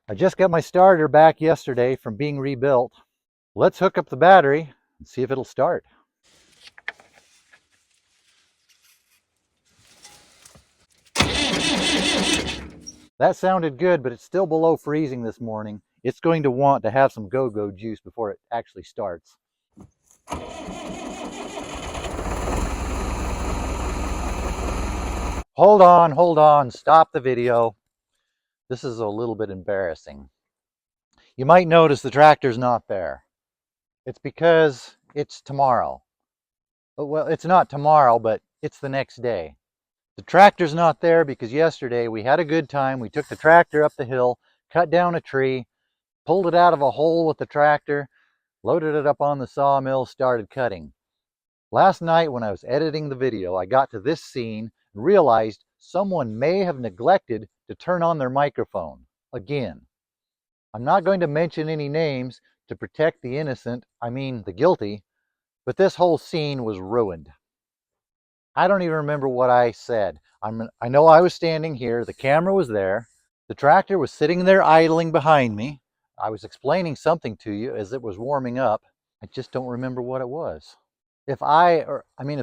I just got my starter back yesterday from being rebuilt. Let's hook up the battery and see if it'll start. That sounded good, but it's still below freezing this morning. It's going to want to have some go-go juice before it actually starts. Hold on, stop the video. This is a little bit embarrassing. You might notice the tractor's not there. It's because it's tomorrow. Well, it's not tomorrow, but it's the next day. The tractor's not there because yesterday we had a good time. We took the tractor up the hill, cut down a tree, pulled it out of a hole with the tractor, loaded it up on the sawmill, started cutting. Last night when I was editing the video, I got to this scene and realized someone may have neglected to turn on their microphone again. I'm not going to mention any names to protect the innocent, I mean the guilty, but this whole scene was ruined. I don't even remember what I said. I know I was standing here, the camera was there, the tractor was sitting there idling behind me. I was explaining something to you as it was warming up. I just don't remember what it was. If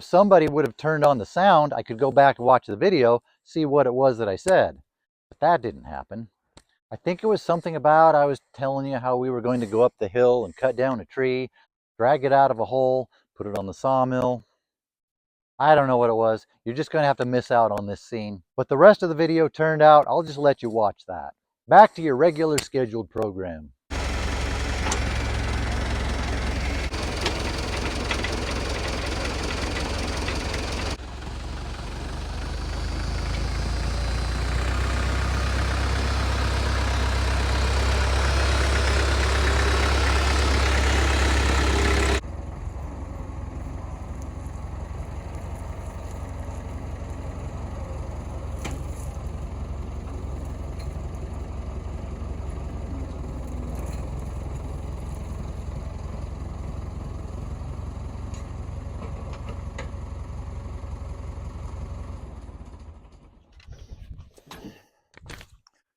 somebody would have turned on the sound, I could go back and watch the video, see what it was that I said. But that didn't happen. I think it was something about I was telling you how we were going to go up the hill and cut down a tree, drag it out of a hole, put it on the sawmill. I don't know what it was. You're just going to have to miss out on this scene. But the rest of the video turned out, I'll just let you watch that. Back to your regular scheduled program.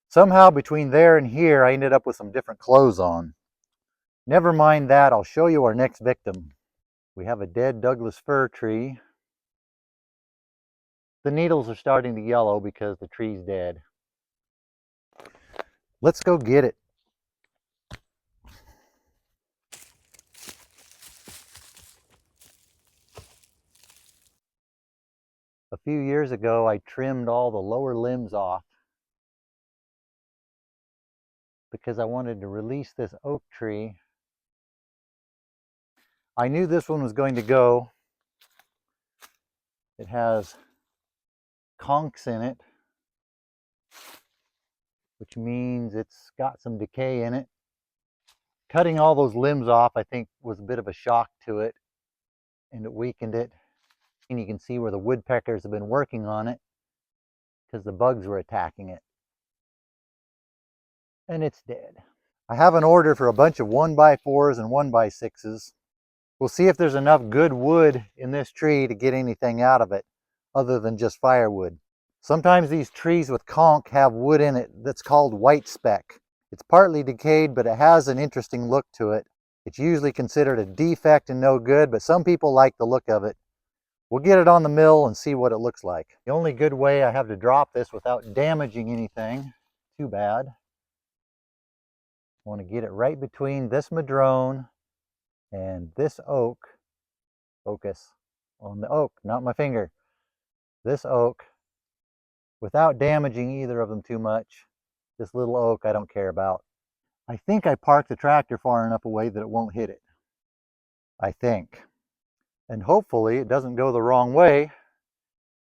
Somehow between there and here, I ended up with some different clothes on. Never mind that, I'll show you our next victim. We have a dead Douglas fir tree. The needles are starting to yellow because the tree's dead. Let's go get it. A few years ago, I trimmed all the lower limbs off because I wanted to release this oak tree. I knew this one was going to go. It has conchs in it, which means it's got some decay in it. Cutting all those limbs off, I think, was a bit of a shock to it, and it weakened it. And you can see where the woodpeckers have been working on it because the bugs were attacking it. And it's dead. I have an order for a bunch of 1x4s and 1x6s. We'll see if there's enough good wood in this tree to get anything out of it other than just firewood. Sometimes these trees with conch have wood in it that's called white speck. It's partly decayed, but it has an interesting look to it. It's usually considered a defect and no good, but some people like the look of it. We'll get it on the mill and see what it looks like. The only good way I have to drop this without damaging anything, too bad. I want to get it right between this madrone and this oak. Focus on the oak, not my finger. This oak, without damaging either of them too much. This little oak I don't care about. I think I parked the tractor far enough away that it won't hit it. I think. And hopefully it doesn't go the wrong way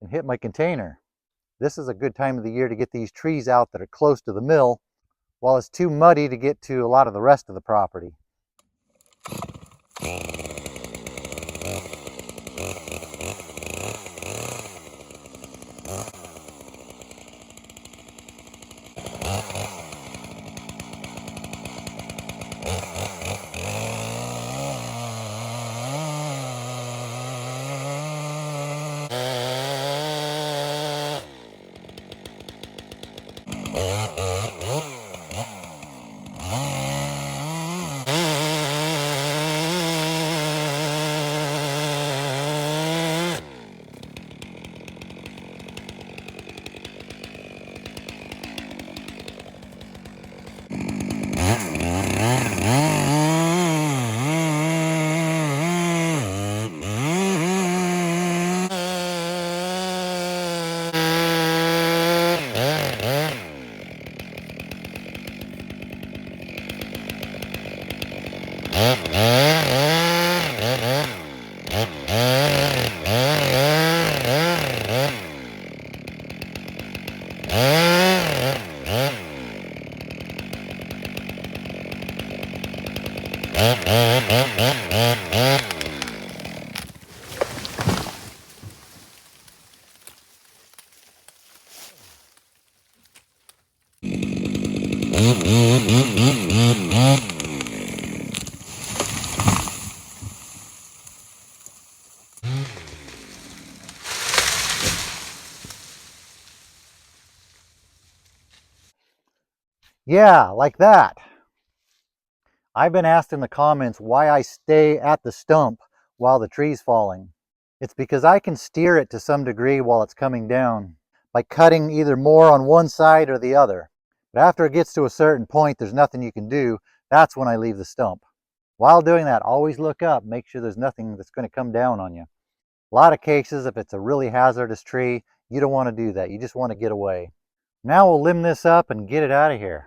and hit my container. This is a good time of the year to get these trees out that are close to the mill while it's too muddy to get to a lot of the rest of the property. Yeah, like that. I've been asked in the comments why I stay at the stump while the tree's falling. It's because I can steer it to some degree while it's coming down by cutting either more on one side or the other. But after it gets to a certain point, there's nothing you can do. That's when I leave the stump. While doing that, always look up, make sure there's nothing that's going to come down on you. A lot of cases, if it's a really hazardous tree, you don't want to do that. You just want to get away. Now we'll limb this up and get it out of here.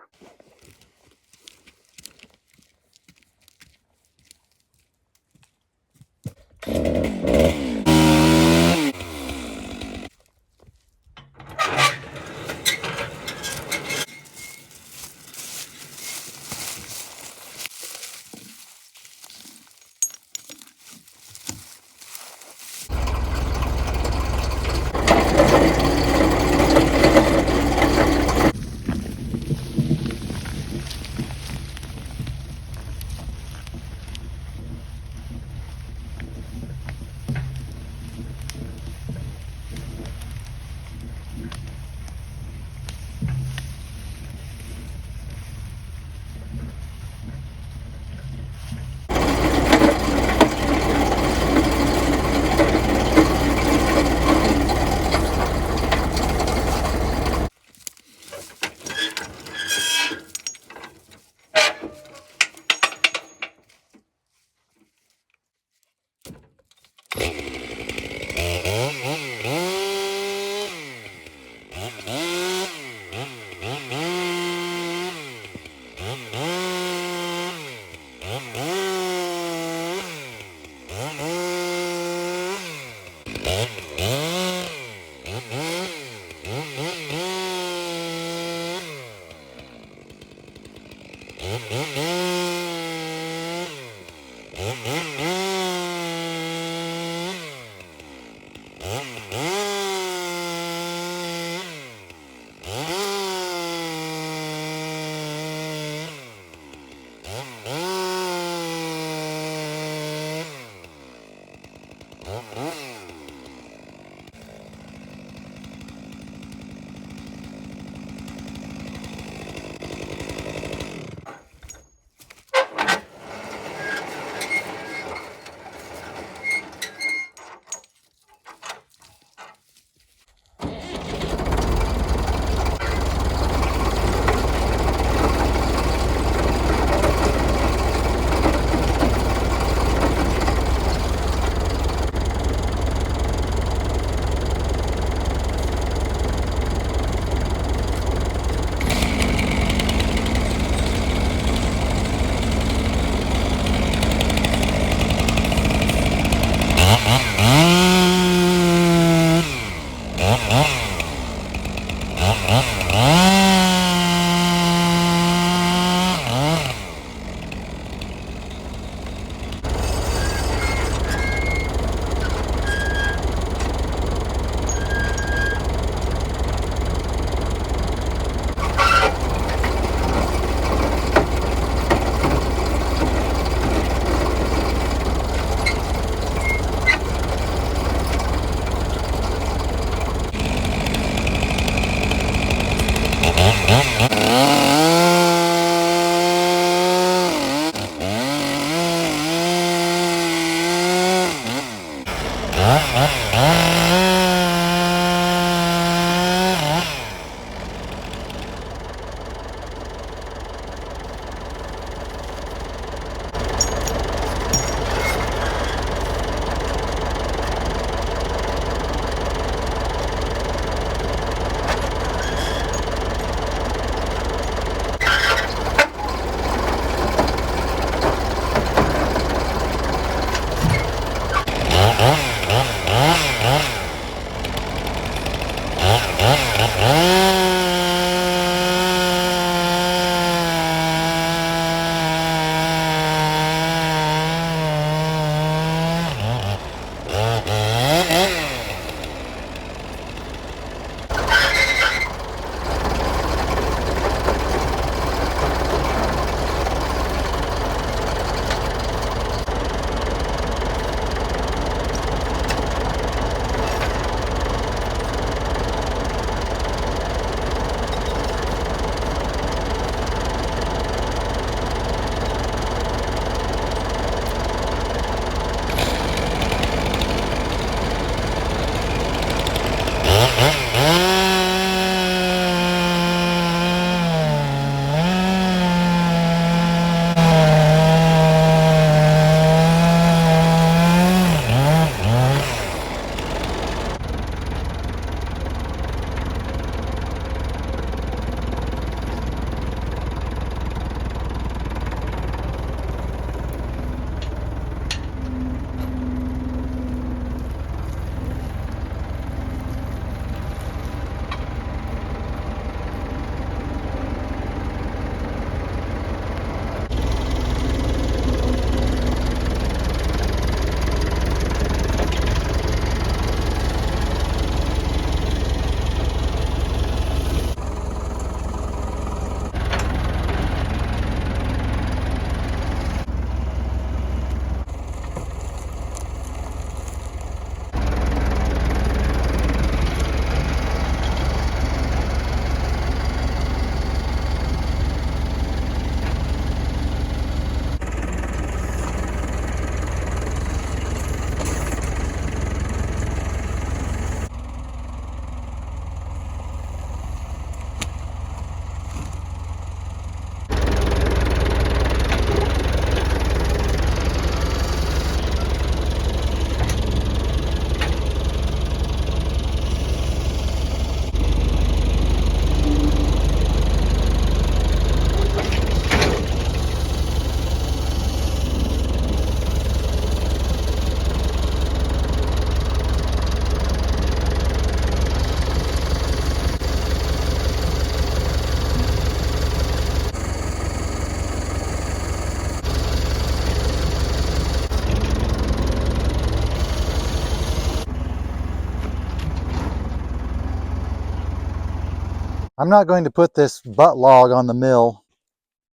I'm not going to put this butt log on the mill.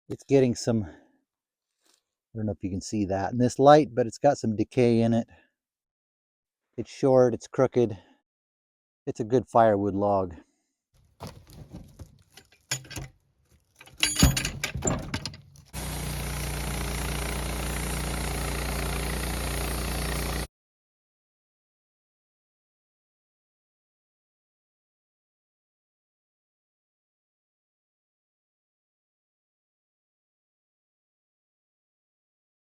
It's getting some, I don't know if you can see that in this light, but it's got some decay in it. It's short, it's crooked. It's a good firewood log.